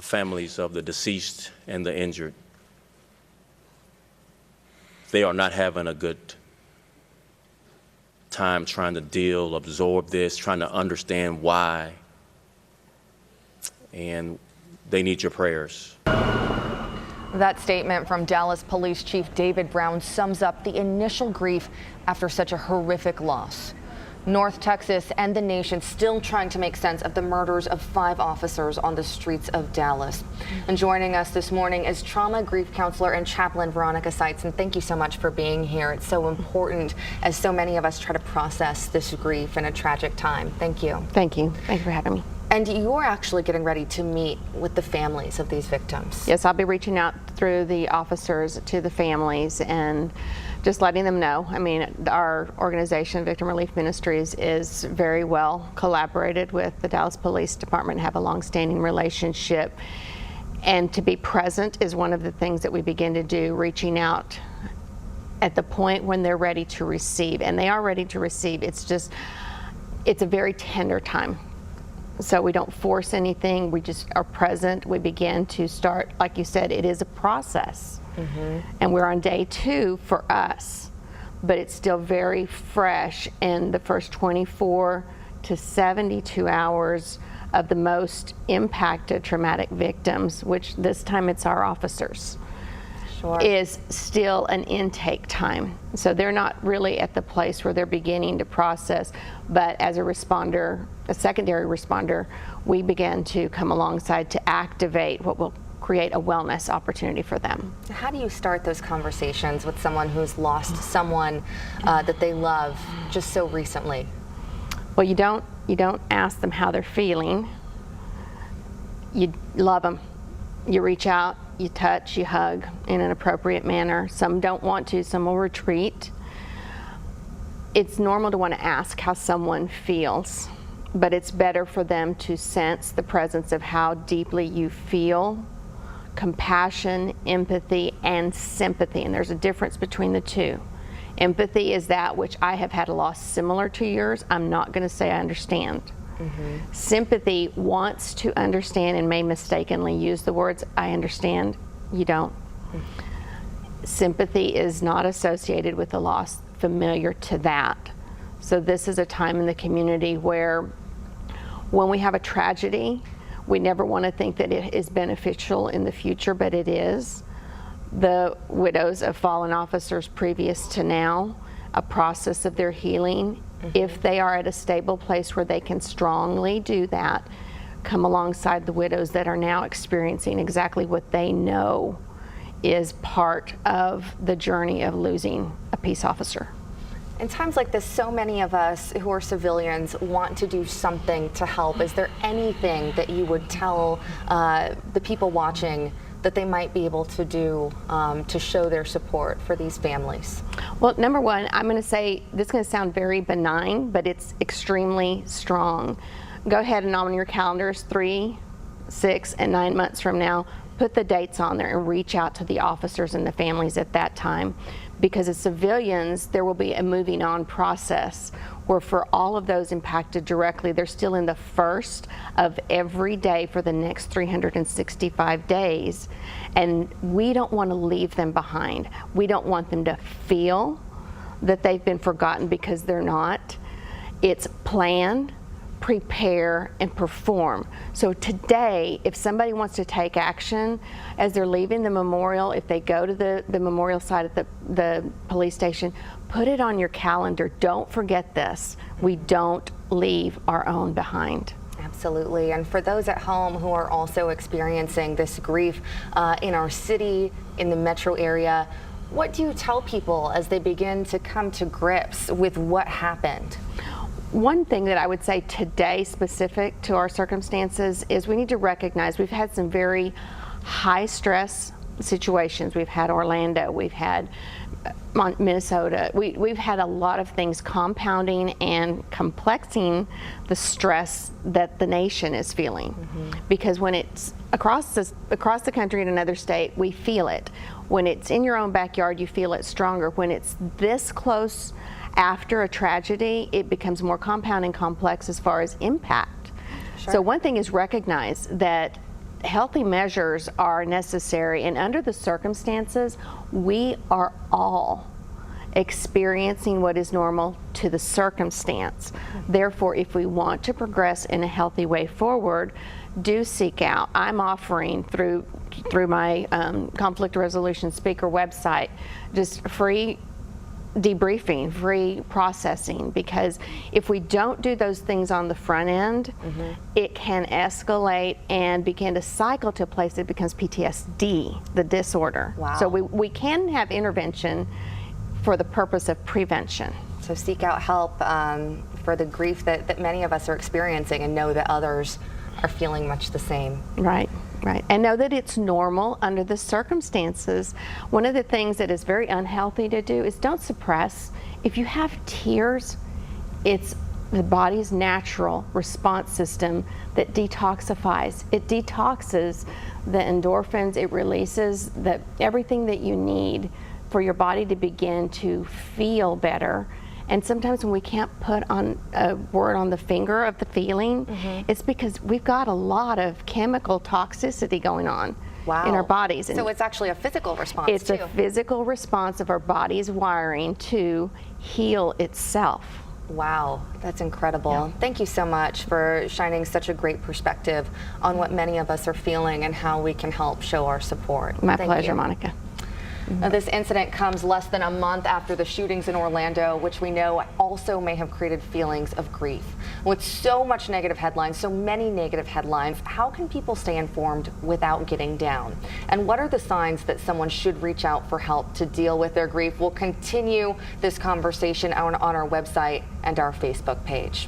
families of the deceased and the injured. They are not having a good time trying to absorb this, trying to understand why, and they need your prayers. That statement from Dallas Police Chief David Brown sums up the initial grief after such a horrific loss. North Texas and the nation still trying to make sense of the murders of 5 officers on the streets of Dallas. And joining us this morning is trauma grief counselor and chaplain Veronica Sites. And thank you so much for being here. It's so important as so many of us try to process this grief in a tragic time. Thank you. Thank you. Thank you for having me. And you're actually getting ready to meet with the families of these victims. Yes, I'll be reaching out through the officers to the families and just letting them know. I mean, our organization, Victim Relief Ministries, is very well collaborated with the Dallas Police Department, have a long-standing relationship. And to be present is one of the things that we begin to do, reaching out at the point when they're ready to receive. And they are ready to receive. It's a very tender time. So we don't force anything, we just are present. We begin to start, like you said, it is a process. And we're on day 2 for us, but it's still very fresh in the first 24 to 72 hours of the most impacted traumatic victims, which this time it's our officers. Sure. Is still an intake time. So they're not really at the place where they're beginning to process, but as a responder, a secondary responder, we begin to come alongside to activate what will create a wellness opportunity for them. How do you start those conversations with someone who's lost someone that they love just so recently? Well, you don't ask them how they're feeling. You love them. You reach out, you touch, you hug in an appropriate manner. Some don't want to, some will retreat. It's normal to want to ask how someone feels, but it's better for them to sense the presence of how deeply you feel. Compassion, empathy, and sympathy, and there's a difference between the two. Empathy is that which I have had a loss similar to yours. I'm not going to say I understand. Sympathy wants to understand and may mistakenly use the words, I understand, you don't. Sympathy is not associated with the loss familiar to that. So this is a time in the community where when we have a tragedy, we never want to think that it is beneficial in the future, but it is. The widows of fallen officers previous to now, a process of their healing. If they are at a stable place where they can strongly do that, come alongside the widows that are now experiencing exactly what they know is part of the journey of losing a peace officer. In times like this, so many of us who are civilians want to do something to help. Is there anything that you would tell the people watching that they might be able to do to show their support for these families? Well, number one, I'm going to say, this is going to sound very benign, but it's extremely strong. Go ahead and on your calendars 3, 6, and 9 months from now, put the dates on there and reach out to the officers and the families at that time. Because as civilians, there will be a moving on process where for all of those impacted directly, they're still in the first of every day for the next 365 days. And we don't want to leave them behind. We don't want them to feel that they've been forgotten, because they're not. It's plan, prepare, and perform. So today, if somebody wants to take action as they're leaving the memorial, if they go to the memorial site at the police station, put it on your calendar. Don't forget this. We don't leave our own behind. Absolutely. And for those at home who are also experiencing this grief in our city, in the metro area, what do you tell people as they begin to come to grips with what happened? One thing that I would say today, specific to our circumstances, is we need to recognize we've had some very high stress situations. We've had Orlando, we've had Minnesota. We've had a lot of things compounding and complexing the stress that the nation is feeling. Because when it's across the country in another state, we feel it. When it's in your own backyard, you feel it stronger. When it's this close after a tragedy, it becomes more compound and complex as far as impact. Sure. So one thing is recognize that healthy measures are necessary, and under the circumstances, we are all experiencing what is normal to the circumstance. Therefore, if we want to progress in a healthy way forward, do seek out. I'm offering through my conflict resolution speaker website just free debriefing, free processing, because if we don't do those things on the front end, it can escalate and begin to cycle to a place that becomes PTSD, the disorder. Wow. So we can have intervention for the purpose of prevention. So seek out help for the grief that many of us are experiencing, and know that others are feeling much the same. Right, right. And know that it's normal under the circumstances. One of the things that is very unhealthy to do is don't suppress. If you have tears, it's the body's natural response system that detoxifies. It detoxes the endorphins, it releases everything that you need for your body to begin to feel better. And sometimes when we can't put on a word on the finger of the feeling, it's because we've got a lot of chemical toxicity going on in our bodies. So it's actually a physical response It's a physical response of our body's wiring to heal itself. Wow, that's incredible. Yeah. Thank you so much for shining such a great perspective on what many of us are feeling and how we can help show our support. My Thank pleasure, you. Monica. Now, this incident comes less than a month after the shootings in Orlando, which we know also may have created feelings of grief. With so much negative headlines, so many negative headlines, how can people stay informed without getting down? And what are the signs that someone should reach out for help to deal with their grief? We'll continue this conversation on our website and our Facebook page.